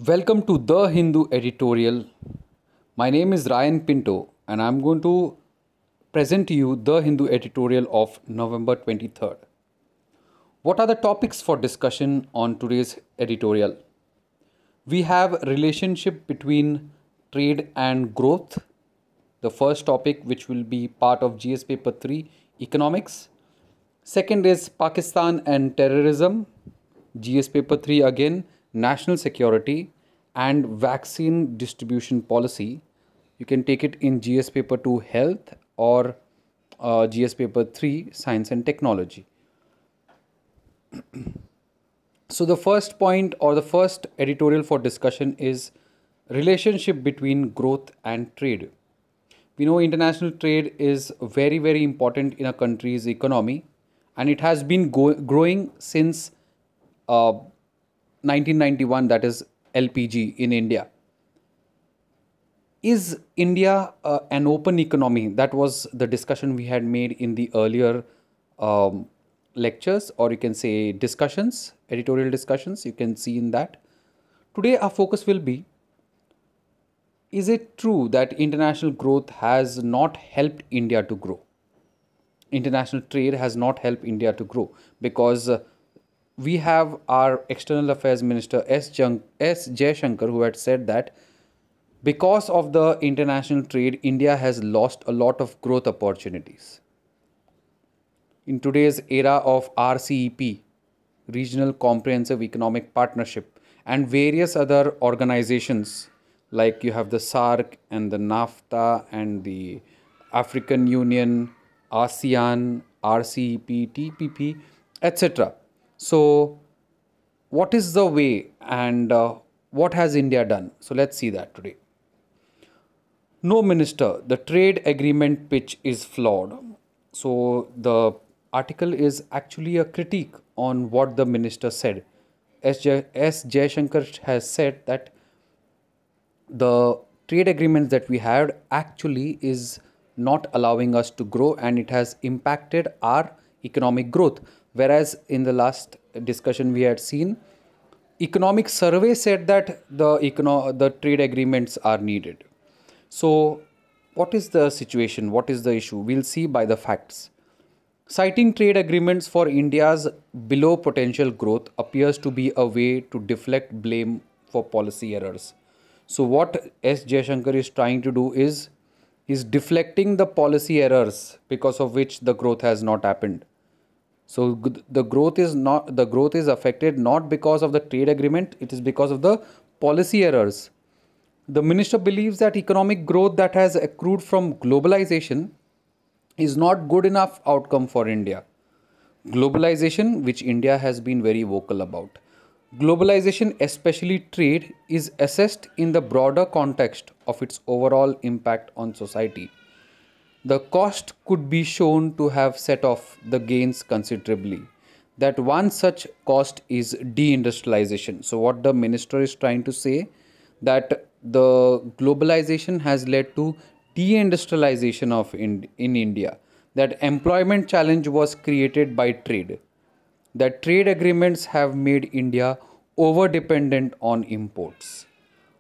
Welcome to The Hindu editorial. My name is Ryan Pinto and I'm going to present to you The Hindu editorial of November 23rd. What are the topics for discussion on today's editorial? We have relationship between trade and growth. The first topic, which will be part of GS paper 3, economics. Second is Pakistan and terrorism. GS paper 3 again, national security and vaccine distribution policy. You can take it in GS paper 2, health, or GS paper 3, science and technology. So the first point or the first editorial for discussion is relationship between growth and trade. We know international trade is very important in a country's economy, and it has been growing since 1991, that is LPG in India. Is India an open economy? That was the discussion we had made in the earlier lectures, or you can say discussions, editorial discussions. You can see in that. Today our focus will be, is it true that international growth has not helped India to grow? International trade has not helped India to grow because we have our External Affairs Minister S. Jaishankar, who had said that because of the international trade, India has lost a lot of growth opportunities. In today's era of RCEP, Regional Comprehensive Economic Partnership, and various other organizations, like you have the SAARC and the NAFTA and the African Union, ASEAN, RCEP, TPP, etc. So, what is the way and what has India done? So, let's see that today. No, Minister, the trade agreement pitch is flawed. So, the article is actually a critique on what the minister said. S. Jaishankar has said that the trade agreements that we had actually is not allowing us to grow, and it has impacted our economic growth. Whereas in the last discussion we had seen, economic survey said that the trade agreements are needed. So what is the situation? What is the issue? We'll see by the facts. Citing trade agreements for India's below potential growth appears to be a way to deflect blame for policy errors. So what S. Jaishankar is trying to do is deflecting the policy errors because of which the growth has not happened. So the growth is affected not because of the trade agreement, it is because of the policy errors. The minister believes that economic growth that has accrued from globalization is not good enough outcome for India. Globalization, which India has been very vocal about. Globalization, especially trade, is assessed in the broader context of its overall impact on society. The cost could be shown to have set off the gains considerably. That one such cost is deindustrialization. So what the minister is trying to say, that the globalization has led to deindustrialization of in India. That employment challenge was created by trade. That trade agreements have made India over dependent on imports.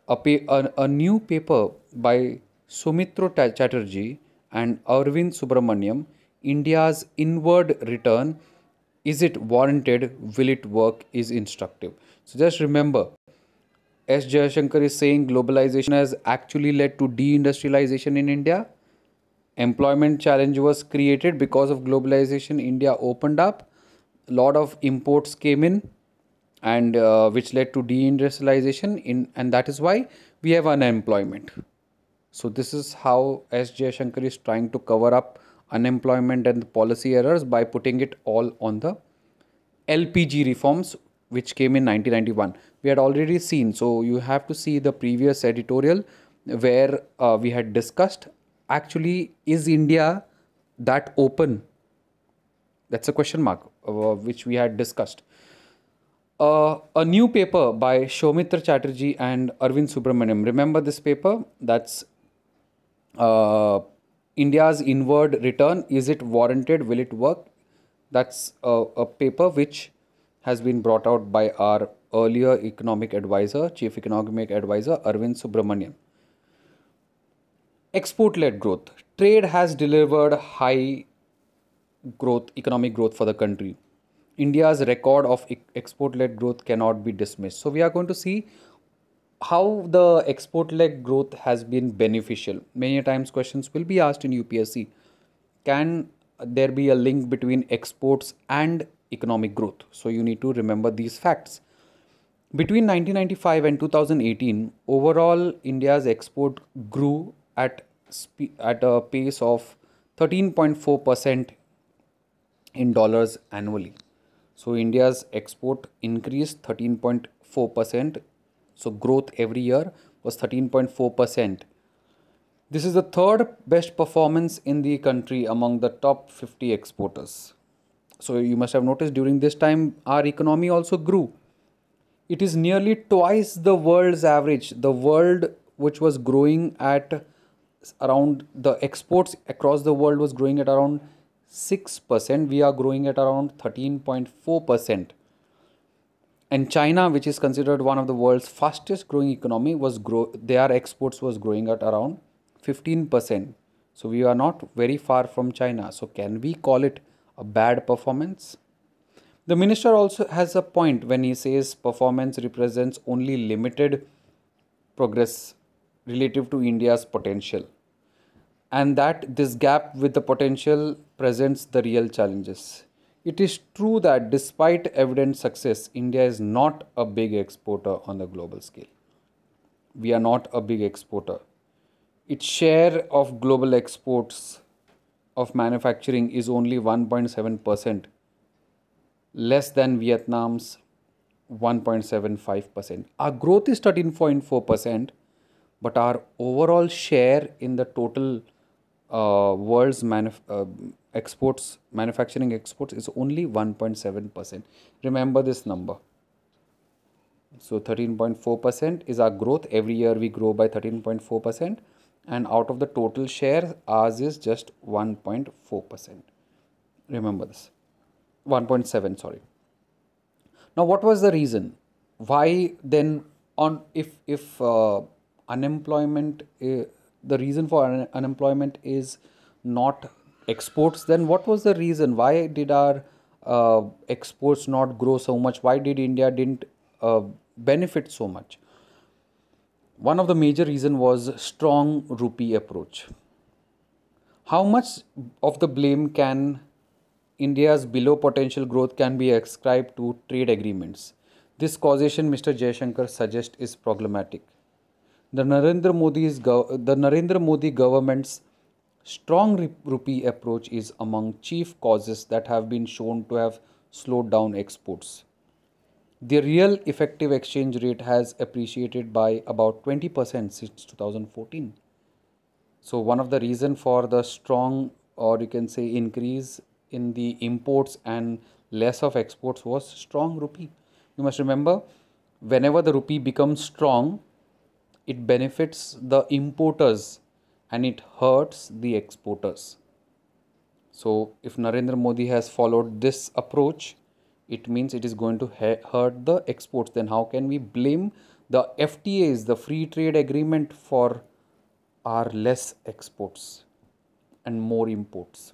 A new paper by Sumitra Chatterjee and Arvind Subramaniam, India's inward return, is it warranted, will it work, is instructive. So just remember, S. Jaishankar is saying globalization has actually led to deindustrialization in India. Employment challenge was created because of globalization. India opened up, a lot of imports came in, and which led to deindustrialization and that is why we have unemployment. So this is how S. Jaishankar is trying to cover up unemployment and the policy errors by putting it all on the LPG reforms which came in 1991. We had already seen, so you have to see the previous editorial where we had discussed, actually, is India that open? That's a question mark which we had discussed. A new paper by Soumitra Chatterjee and Arvind Subramaniam. Remember this paper? That's India's inward return. Is it warranted? Will it work? That's a paper which has been brought out by our earlier economic advisor, chief economic advisor Arvind Subramanian. Export led growth. Trade has delivered high growth, economic growth for the country. India's record of export led growth cannot be dismissed. So, we are going to see how the export led growth has been beneficial. Many times, questions will be asked in UPSC. Can there be a link between exports and economic growth? So, you need to remember these facts. Between 1995 and 2018, overall India's export grew at a pace of 13.4% in dollars annually. So India's export increased 13.4%. So growth every year was 13.4%. This is the third best performance in the country among the top 50 exporters. So you must have noticed during this time our economy also grew. It is nearly twice the world's average. The world, which was growing at around, the exports across the world was growing at around 6%. We are growing at around 13.4%. And China, which is considered one of the world's fastest growing economy, their exports was growing at around 15%. So we are not very far from China. So can we call it a bad performance? The minister also has a point when he says performance represents only limited progress relative to India's potential, and that this gap with the potential presents the real challenges. It is true that despite evident success, India is not a big exporter on the global scale. We are not a big exporter. Its share of global exports of manufacturing is only 1.7%, less than Vietnam's 1.75%. Our growth is 13.4%, but our overall share in the total world's manufacturing exports is only 1.7%. Remember this number. So 13.4% is our growth. Every year we grow by 13.4%, and out of the total share, ours is just 1.4%. Remember this. 1.7, sorry. Now, what was the reason? Why then, on if unemployment, the reason for unemployment is not exports, then what was the reason? Why did our exports not grow so much? Why did India didn't benefit so much? One of the major reason was strong rupee approach. How much of the blame can India's below potential growth can be ascribed to trade agreements? This causation, Mr. Jaishankar suggests, is problematic. The Narendra Modi government's strong rupee approach is among chief causes that have been shown to have slowed down exports. The real effective exchange rate has appreciated by about 20% since 2014. So one of the reason for the strong, or you can say increase in the imports and less of exports, was strong rupee. You must remember, whenever the rupee becomes strong, it benefits the importers and it hurts the exporters. So if Narendra Modi has followed this approach, it means it is going to hurt the exports. Then how can we blame the FTAs, the free trade agreement, for our less exports and more imports?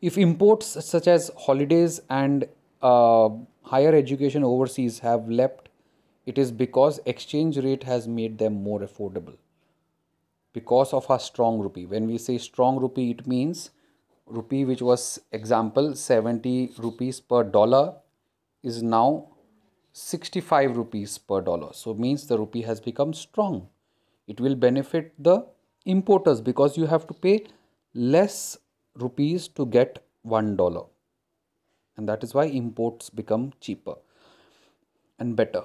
If imports such as holidays and higher education overseas have leapt, it is because exchange rate has made them more affordable. Because of our strong rupee. When we say strong rupee, it means rupee, which was example 70 rupees per dollar, is now 65 rupees per dollar. So it means the rupee has become strong. It will benefit the importers because you have to pay less rupees to get $1, and that is why imports become cheaper and better.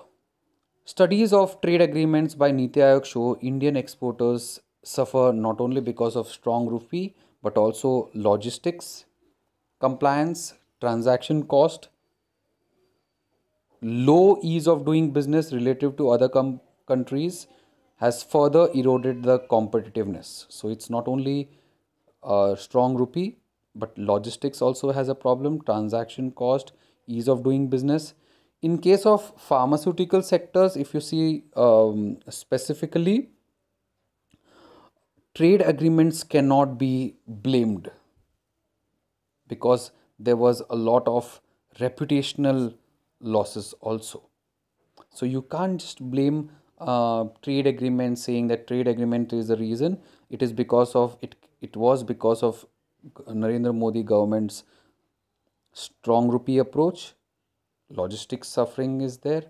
Studies of trade agreements by Niti Aayog show Indian exporters suffer not only because of strong rupee but also logistics, compliance, transaction cost, low ease of doing business relative to other countries has further eroded the competitiveness. So it's not only strong rupee, but logistics also has a problem, transaction cost, ease of doing business. In case of pharmaceutical sectors, if you see specifically, trade agreements cannot be blamed because there was a lot of reputational losses also. So you can't just blame trade agreement saying that trade agreement is the reason. It is because of it. It was because of Narendra Modi government's strong rupee approach. Logistics suffering is there,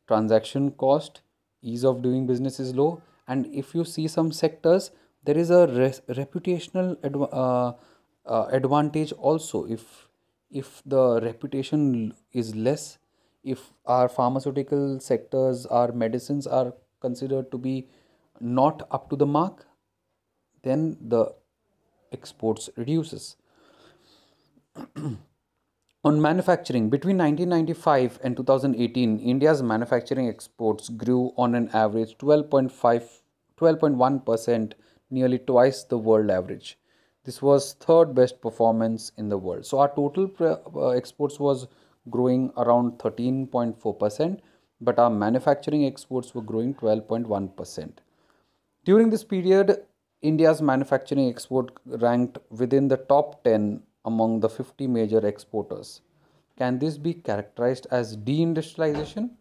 transaction cost, ease of doing business is low, and if you see some sectors, there is a reputational advantage also. If the reputation is less, if our pharmaceutical sectors, our medicines are considered to be not up to the mark, then the exports reduces. On manufacturing, between 1995 and 2018, India's manufacturing exports grew on an average 12.1%, nearly twice the world average. This was third best performance in the world. So our total exports was growing around 13.4%, but our manufacturing exports were growing 12.1%. During this period, India's manufacturing export ranked within the top 10 among the 50 major exporters. Can this be characterized as deindustrialization?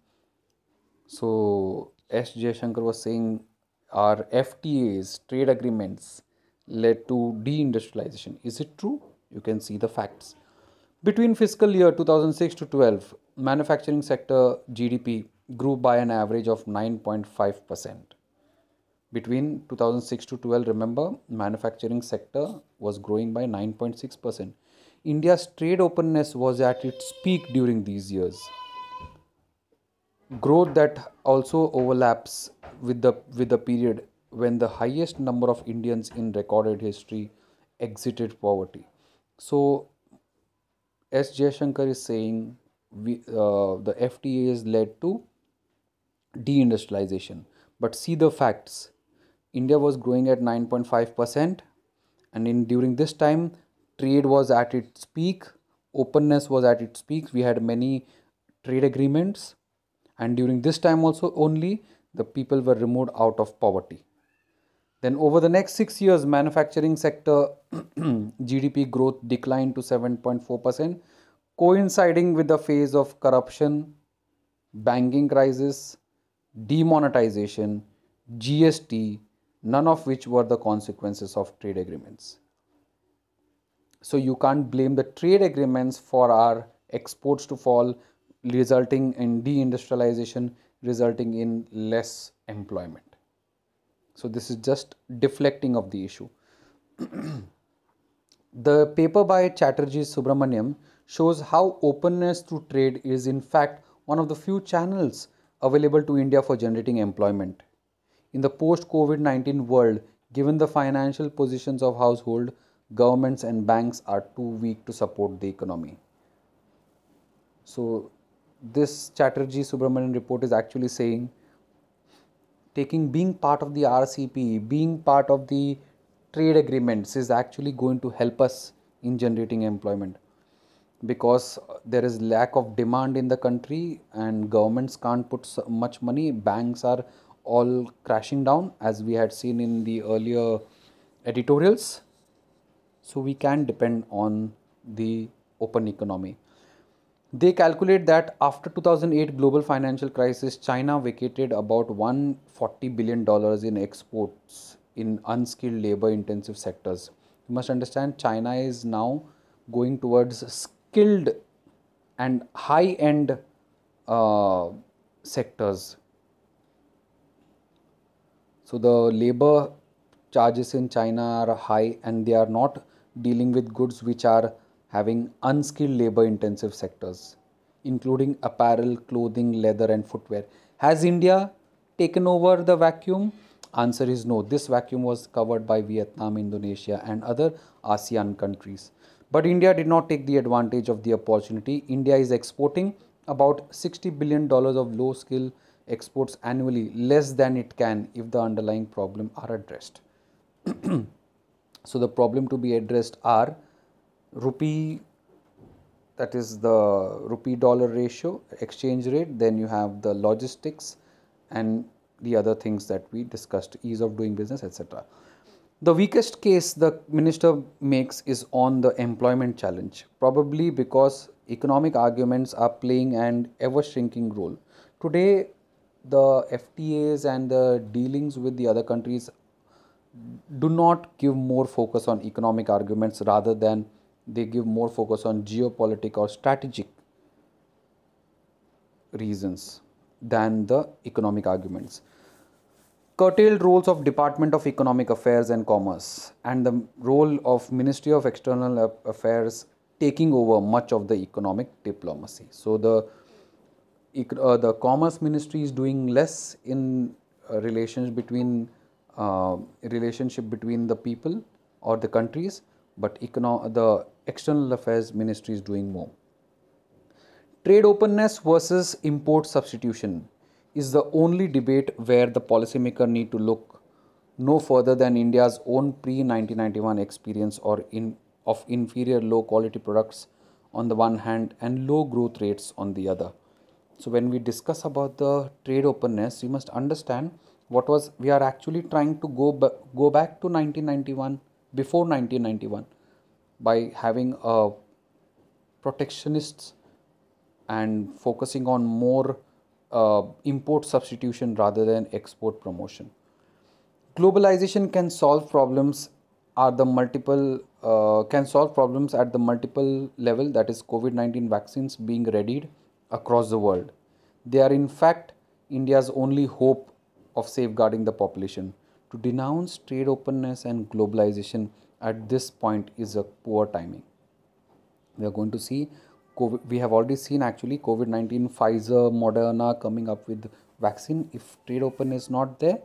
So, S. Jaishankar was saying our FTAs, trade agreements, led to deindustrialization. Is it true? You can see the facts. Between fiscal year 2006 to 12, manufacturing sector GDP grew by an average of 9.5%. Between 2006 to 12, remember, manufacturing sector was growing by 9.6%. India's trade openness was at its peak during these years. Growth that also overlaps with the period when the highest number of Indians in recorded history exited poverty. So S. Jaishankar is saying the FTAs led to deindustrialization. But see the facts. India was growing at 9.5%, and in during this time, trade was at its peak, openness was at its peak. We had many trade agreements, and during this time also only the people were removed out of poverty. Then over the next 6 years, manufacturing sector GDP growth declined to 7.4%, coinciding with the phase of corruption, banking crisis, demonetization, GST, none of which were the consequences of trade agreements. So you can't blame the trade agreements for our exports to fall, resulting in deindustrialization, resulting in less employment. So this is just deflecting of the issue. The paper by Chatterjee Subramaniam shows how openness through trade is in fact one of the few channels available to India for generating employment. In the post COVID-19 world, given the financial positions of household, governments and banks are too weak to support the economy. So this Chatterjee Subramanian report is actually saying being part of the RCP, being part of the trade agreements is actually going to help us in generating employment, because there is lack of demand in the country and governments can't put so much money. Banks are all crashing down, as we had seen in the earlier editorials. So we can depend on the open economy. They calculate that after 2008 global financial crisis, China vacated about $140 billion in exports in unskilled labor intensive sectors. You must understand, China is now going towards skilled and high end sectors. So the labor charges in China are high, and they are not dealing with goods which are having unskilled labor intensive sectors, including apparel, clothing, leather and footwear. Has India taken over the vacuum? Answer is no. This vacuum was covered by Vietnam, Indonesia and other ASEAN countries. But India did not take the advantage of the opportunity. India is exporting about $60 billion of low skill exports annually, less than it can if the underlying problem are addressed. So the problem to be addressed are rupee that is the rupee dollar ratio, exchange rate, then you have the logistics and the other things that we discussed, ease of doing business, etc. The weakest case the minister makes is on the employment challenge, probably because economic arguments are playing an ever shrinking role. Today, the FTAs and the dealings with the other countries do not give more focus on economic arguments, rather than they give more focus on geopolitical or strategic reasons than the economic arguments. Curtailed roles of Department of Economic Affairs and Commerce and the role of Ministry of External Affairs taking over much of the economic diplomacy. So the Commerce Ministry is doing less in relationship between the people or the countries, but the External Affairs Ministry is doing more. Trade openness versus import substitution is the only debate where the policymaker need to look no further than India's own pre-1991 experience of inferior low quality products on the one hand and low growth rates on the other. So when we discuss about the trade openness, you must understand we are actually trying to go back to 1991, before 1991, by having a protectionists and focusing on more import substitution rather than export promotion. Globalization can solve problems at the multiple level, that is COVID-19 vaccines being readied across the world. They are in fact India's only hope of safeguarding the population. To denounce trade openness and globalization at this point is a poor timing. We are going to see we have already seen actually COVID-19, Pfizer, Moderna coming up with vaccine. If trade openness is not there,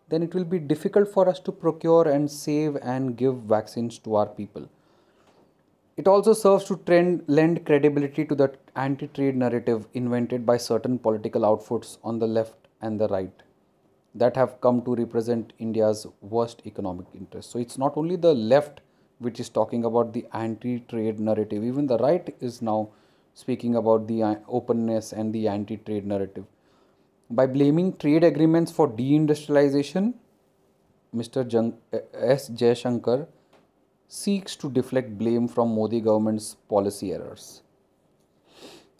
then it will be difficult for us to procure and save and give vaccines to our people. It also serves to lend credibility to the anti-trade narrative invented by certain political outfits on the left and the right that have come to represent India's worst economic interests. So it's not only the left which is talking about the anti-trade narrative, even the right is now speaking about the openness and the anti-trade narrative. By blaming trade agreements for deindustrialization, Mr. S. Jaishankar seeks to deflect blame from Modi government's policy errors.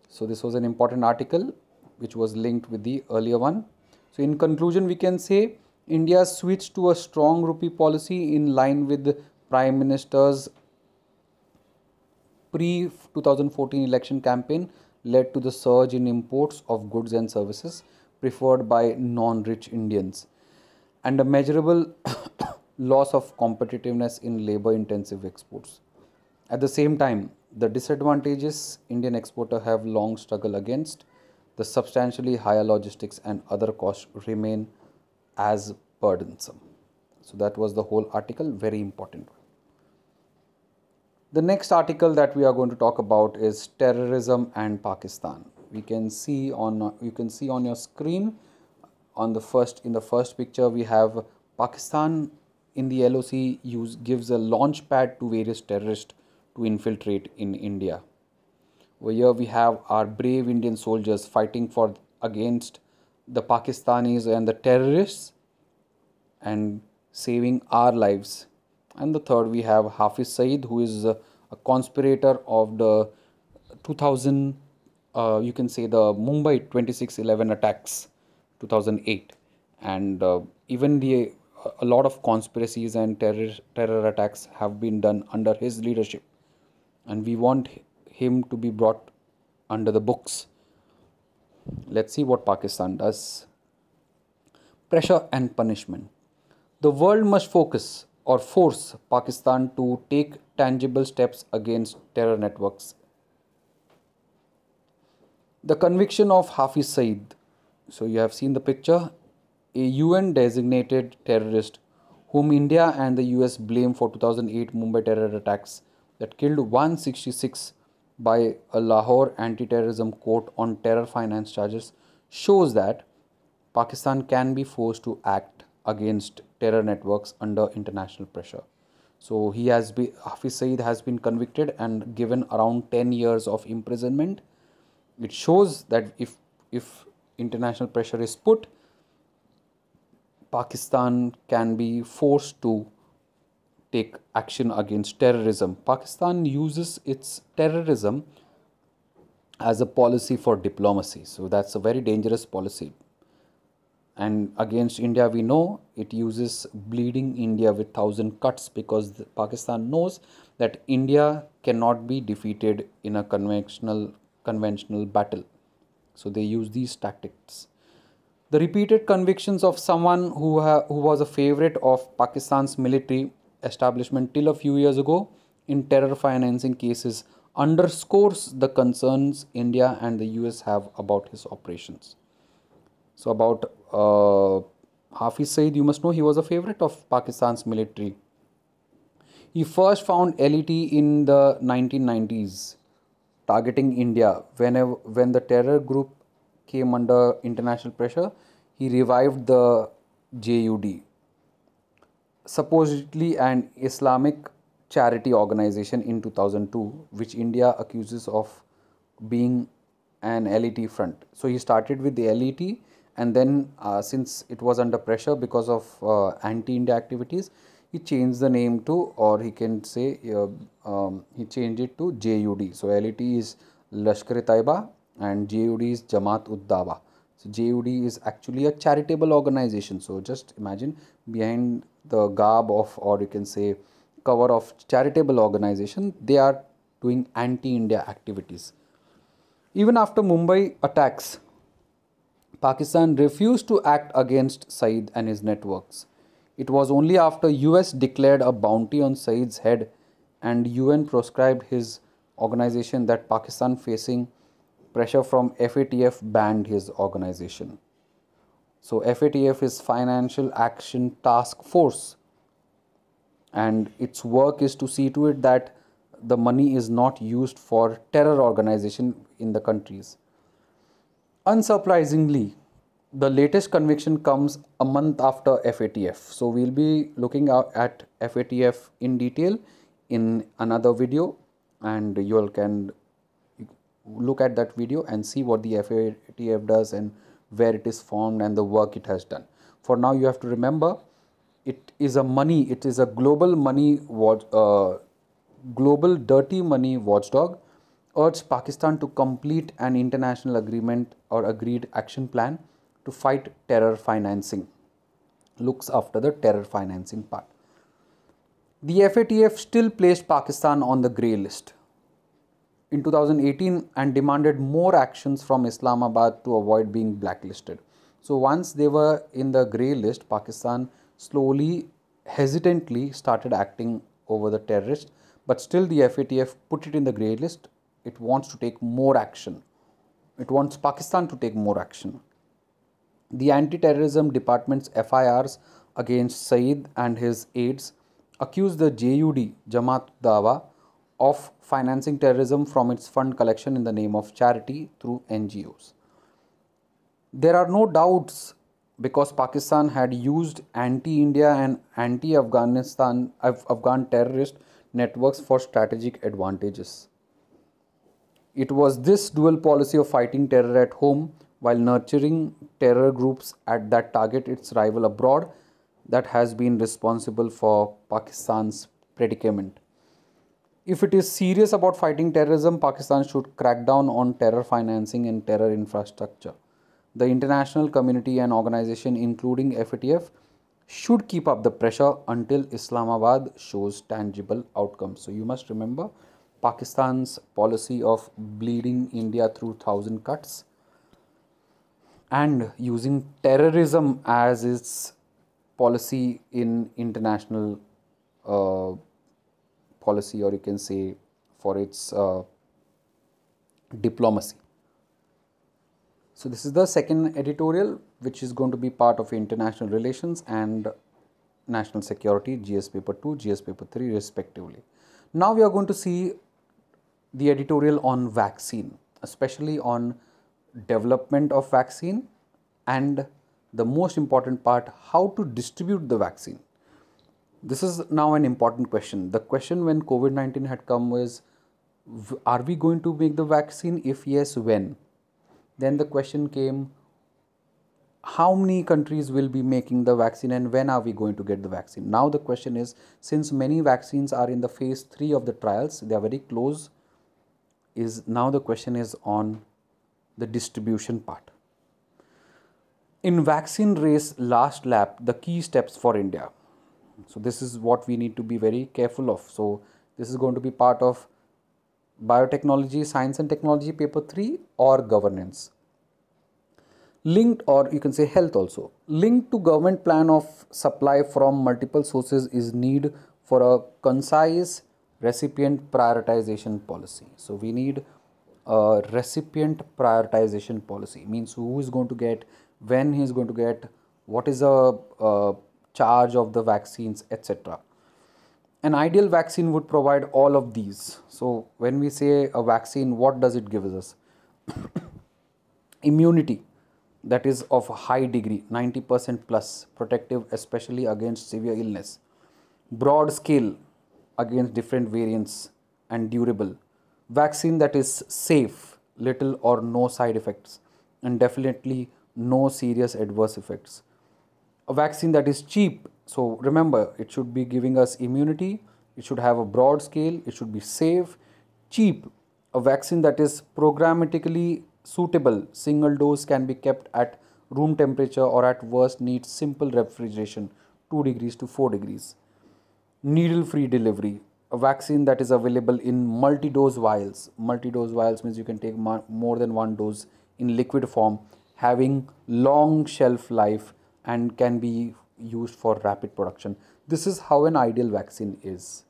So this was an important article which was linked with the earlier one. So in conclusion, we can say India switched to a strong rupee policy in line with the Prime Minister's pre-2014 election campaign led to the surge in imports of goods and services preferred by non-rich Indians and a measurable loss of competitiveness in labor-intensive exports. At the same time, the disadvantages Indian exporters have long struggled against, the substantially higher logistics and other costs remain as burdensome. So that was the whole article, very important. The next article that we are going to talk about is terrorism and Pakistan. You can see on your screen in the first picture we have Pakistan in the LOC gives a launch pad to various terrorists to infiltrate in India. Over here we have our brave Indian soldiers fighting against the Pakistanis and the terrorists and saving our lives. And the third we have Hafiz Saeed, who is a conspirator of the 2000, you can say the Mumbai 26/11 attacks, 2008, and even a lot of conspiracies and terror attacks have been done under his leadership, and we want him to be brought under the books. Let's see what Pakistan does. Pressure and punishment. The world must force Pakistan to take tangible steps against terror networks. The conviction of Hafiz Saeed. So you have seen the picture, a UN designated terrorist whom India and the US blame for 2008 Mumbai terror attacks that killed 166 by a Lahore anti-terrorism court on terror finance charges, shows that Pakistan can be forced to act against terror networks under international pressure. So Hafiz Saeed has been convicted and given around 10 years of imprisonment. It shows that if international pressure is put, Pakistan can be forced to take action against terrorism. Pakistan uses its terrorism as a policy for diplomacy. So that's a very dangerous policy. And against India, we know it uses bleeding India with thousand cuts, because Pakistan knows that India cannot be defeated in a conventional battle. So they use these tactics. The repeated convictions of someone who was a favorite of Pakistan's military establishment till a few years ago in terror financing cases underscores the concerns India and the US have about his operations. So, about Hafiz Saeed, you must know he was a favorite of Pakistan's military. He first found LET in the 1990s, targeting India. When the terror group came under international pressure, he revived the JUD, supposedly an Islamic charity organization, in 2002, which India accuses of being an LET front. So he started with the LET, and then since it was under pressure because of anti-India activities, he changed the name to, or he can say, he changed it to JUD. So LET is Lashkar-e-Taiba and JUD is Jamaat-ud-Dawa. So JUD is actually a charitable organization. So just imagine, behind the garb of, or you can say cover of charitable organization, they are doing anti-India activities. Even after Mumbai attacks, Pakistan refused to act against Saeed and his networks. It was only after US declared a bounty on Saeed's head and UN proscribed his organization that Pakistan, facing pressure from FATF, banned his organization. So FATF is Financial Action Task Force, and its work is to see to it that the money is not used for terror organization in the countries. Unsurprisingly, the latest conviction comes a month after FATF. So we'll be looking at FATF in detail in another video, and you all can look at that video and see what the FATF does and where it is formed and the work it has done. For now, you have to remember, it is a global global dirty money watchdog, urged Pakistan to complete an international agreement or agreed action plan to fight terror financing, looks after the terror financing part. The FATF still placed Pakistan on the grey list in 2018 and demanded more actions from Islamabad to avoid being blacklisted. So once they were in the grey list, Pakistan slowly, hesitantly started acting over the terrorists, but still the FATF put it in the grey list. It wants to take more action. It wants Pakistan to take more action. The anti-terrorism department's FIRs against Saeed and his aides accused the JUD, Jamaat Dawa, of financing terrorism from its fund collection in the name of charity through NGOs. There are no doubts, because Pakistan had used anti-India and Afghan terrorist networks for strategic advantages. It was this dual policy of fighting terror at home while nurturing terror groups that target its rival abroad that has been responsible for Pakistan's predicament. If it is serious about fighting terrorism, Pakistan should crack down on terror financing and terror infrastructure. The international community and organization, including FATF, should keep up the pressure until Islamabad shows tangible outcomes. So you must remember Pakistan's policy of bleeding India through thousand cuts and using terrorism as its policy in international policy, or you can say for its diplomacy. So this is the second editorial, which is going to be part of international relations and national security, GS paper 2, GS paper 3 respectively. Now we are going to see the editorial on vaccine, especially on development of vaccine and the most important part, how to distribute the vaccine. This is now an important question. The question when COVID 19 had come was, are we going to make the vaccine? If yes, when? Then the question came, how many countries will be making the vaccine and when are we going to get the vaccine? Now the question is, since many vaccines are in the phase 3 of the trials, they are very close, is now the question is on the distribution part. In vaccine race last lap, the key steps for India. So this is what we need to be very careful of. So this is going to be part of biotechnology, science and technology paper 3 or governance. Linked, or you can say health also, linked to government plan of supply from multiple sources is need for a concise recipient prioritization policy. So we need a recipient prioritization policy, means who is going to get, when he is going to get, what is a charge of the vaccines, etc. An ideal vaccine would provide all of these. So when we say a vaccine, what does it give us? Immunity, that is of a high degree, 90% plus, protective especially against severe illness. Broad scale against different variants and durable. Vaccine that is safe, little or no side effects, and definitely no serious adverse effects. A vaccine that is cheap. So remember, it should be giving us immunity, it should have a broad scale, it should be safe, cheap. A vaccine that is programmatically suitable, single dose can be kept at room temperature or at worst needs simple refrigeration, 2 degrees to 4 degrees. Needle free delivery, a vaccine that is available in multi-dose vials. Multi-dose vials means you can take more than one dose in liquid form, having long shelf life and can be used for rapid production. This is how an ideal vaccine is.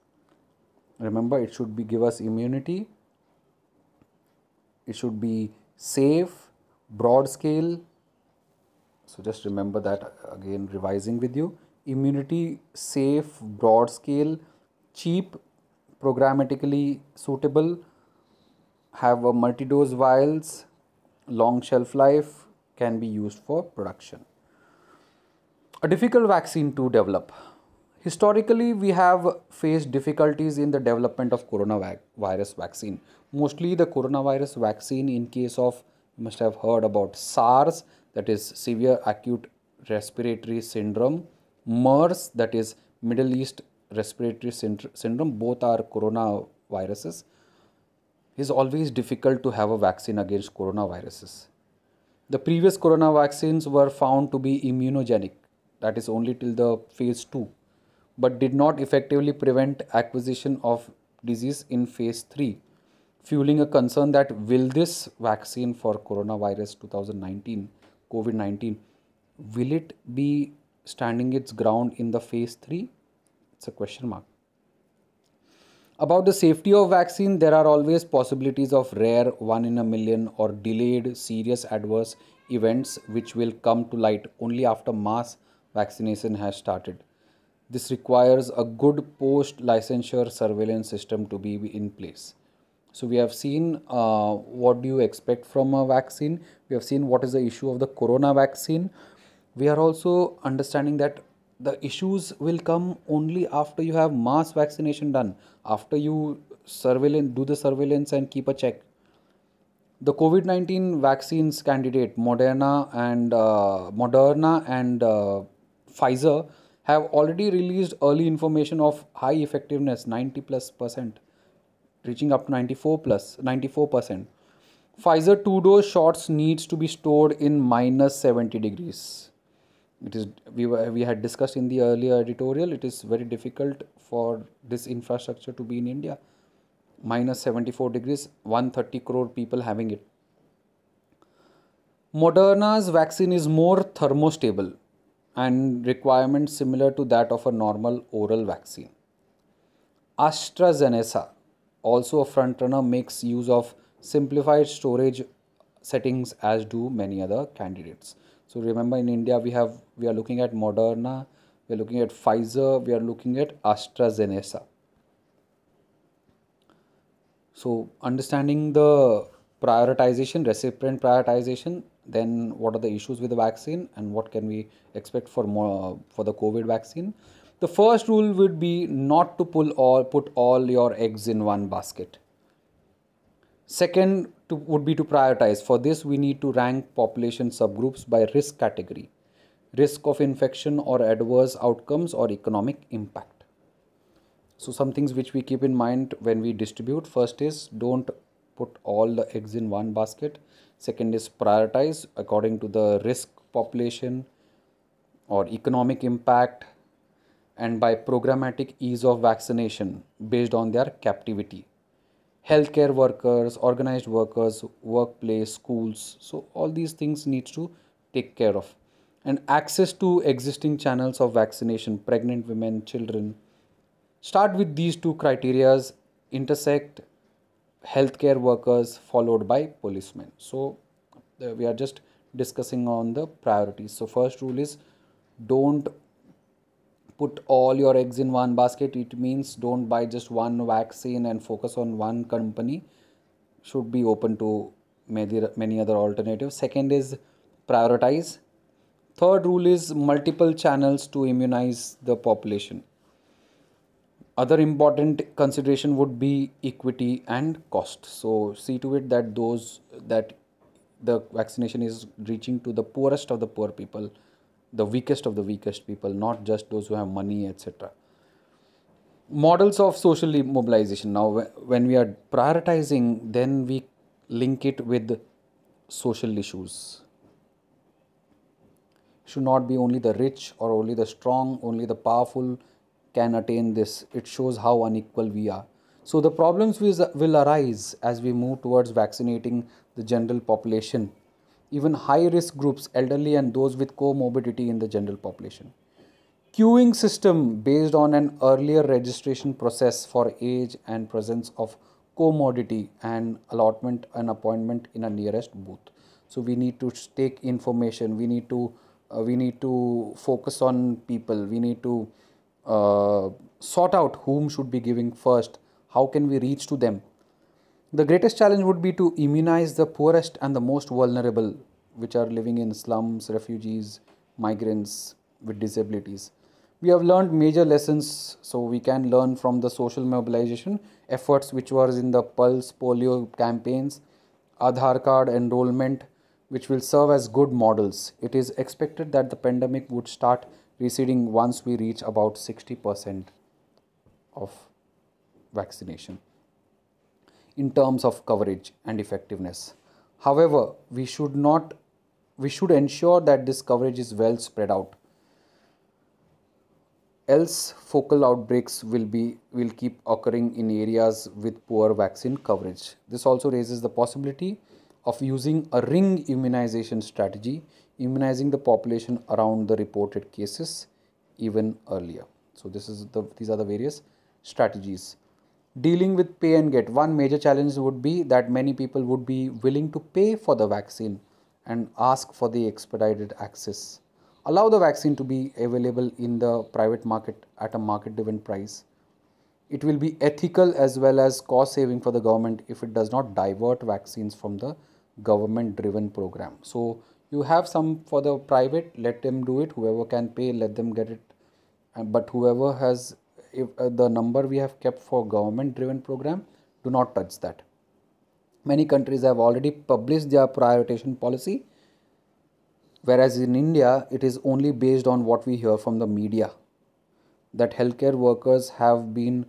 Remember, it should be give us immunity, it should be safe, broad scale. So just remember that again, revising with you: immunity, safe, broad scale, cheap, programmatically suitable, have a multi-dose vials, long shelf life, can be used for production. A difficult vaccine to develop. Historically, we have faced difficulties in the development of coronavirus vaccine. Mostly the coronavirus vaccine, in case of, you must have heard about SARS, that is severe acute respiratory syndrome, MERS, that is Middle East respiratory syndrome, both are coronaviruses. It is always difficult to have a vaccine against coronaviruses. The previous corona vaccines were found to be immunogenic, that is only till the phase 2, but did not effectively prevent acquisition of disease in phase 3, fueling a concern that will this vaccine for coronavirus 2019, COVID-19, will it be standing its ground in the phase 3? It's a question mark. About the safety of vaccine, there are always possibilities of rare 1 in a million or delayed serious adverse events which will come to light only after mass vaccination has started. This requires a good post-licensure surveillance system to be in place. So we have seen what do you expect from a vaccine. We have seen what is the issue of the corona vaccine. We are also understanding that the issues will come only after you have mass vaccination done, after you do the surveillance and keep a check. The COVID-19 vaccines candidate Moderna and Pfizer have already released early information of high effectiveness, 90+%, reaching up to 94%. Pfizer 2-dose shots needs to be stored in minus 70 degrees. It is, we had discussed in the earlier editorial, it is very difficult for this infrastructure to be in India. Minus 74 degrees, 130 crore people having it. Moderna's vaccine is more thermostable and requirements similar to that of a normal oral vaccine. AstraZeneca, also a frontrunner, makes use of simplified storage settings as do many other candidates. So remember, in India we are looking at Moderna, we are looking at Pfizer, we are looking at AstraZeneca. So understanding the prioritization, recipient prioritization, then what are the issues with the vaccine and what can we expect for the COVID vaccine. The first rule would be not to put all your eggs in one basket. Second would be to prioritize. For this, we need to rank population subgroups by risk category, risk of infection or adverse outcomes or economic impact. So some things which we keep in mind when we distribute: first is don't put all the eggs in one basket. Second is prioritize according to the risk population or economic impact, and by programmatic ease of vaccination based on their captivity. Healthcare workers, organized workers, workplace, schools. So all these things needs to take care of. And access to existing channels of vaccination, pregnant women, children. Start with these two criterias, intersect healthcare workers followed by policemen. So we are just discussing on the priorities. So first rule is don't put all your eggs in one basket. It means don't buy just one vaccine and focus on one company. Should be open to many other alternatives. Second is prioritize. Third rule is multiple channels to immunize the population. Other important consideration would be equity and cost. So see to it that the vaccination is reaching to the poorest of the poor people, the weakest of the weakest people, not just those who have money, etc. Models of social mobilization. Now, when we are prioritizing, then we link it with social issues. Should not be only the rich or only the strong, only the powerful can attain this. It shows how unequal we are. So the problems will arise as we move towards vaccinating the general population, even high risk groups, elderly and those with comorbidity in the general population. Queuing system based on an earlier registration process for age and presence of comorbidity and allotment and appointment in a nearest booth. So we need to take information. We need to focus on people. We need to sort out whom should be giving first. How can we reach to them? The greatest challenge would be to immunize the poorest and the most vulnerable, which are living in slums, refugees, migrants with disabilities. We have learned major lessons, so we can learn from the social mobilization efforts which was in the Pulse polio campaigns, Aadhaar card enrollment, which will serve as good models. It is expected that the pandemic would start receding once we reach about 60% of vaccination in terms of coverage and effectiveness. However, we should ensure that this coverage is well spread out. Else focal outbreaks will keep occurring in areas with poor vaccine coverage. This also raises the possibility of using a ring immunization strategy, immunizing the population around the reported cases even earlier. So these are the various strategies. Dealing with pay and get. One major challenge would be that many people would be willing to pay for the vaccine and ask for the expedited access. Allow the vaccine to be available in the private market at a market driven price. It will be ethical as well as cost saving for the government if it does not divert vaccines from the government driven program. So you have some for the private, let them do it. Whoever can pay, let them get it. But whoever has, if the number we have kept for government driven program, do not touch that. Many countries have already published their prioritization policy, whereas in India it is only based on what we hear from the media, that healthcare workers have been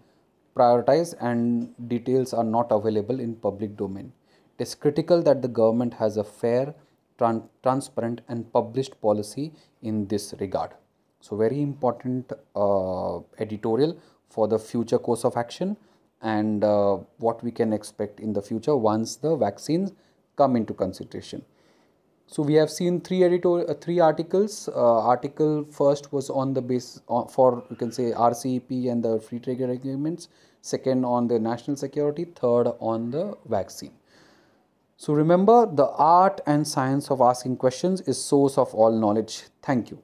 prioritized and details are not available in public domain. It is critical that the government has a fair, transparent and published policy in this regard. So very important editorial for the future course of action and what we can expect in the future once the vaccines come into consideration. So we have seen three articles. Article first was on the base for, you can say, RCEP and the free trade agreements. Second on the national security. Third on the vaccine. So remember, the art and science of asking questions is source of all knowledge. Thank you.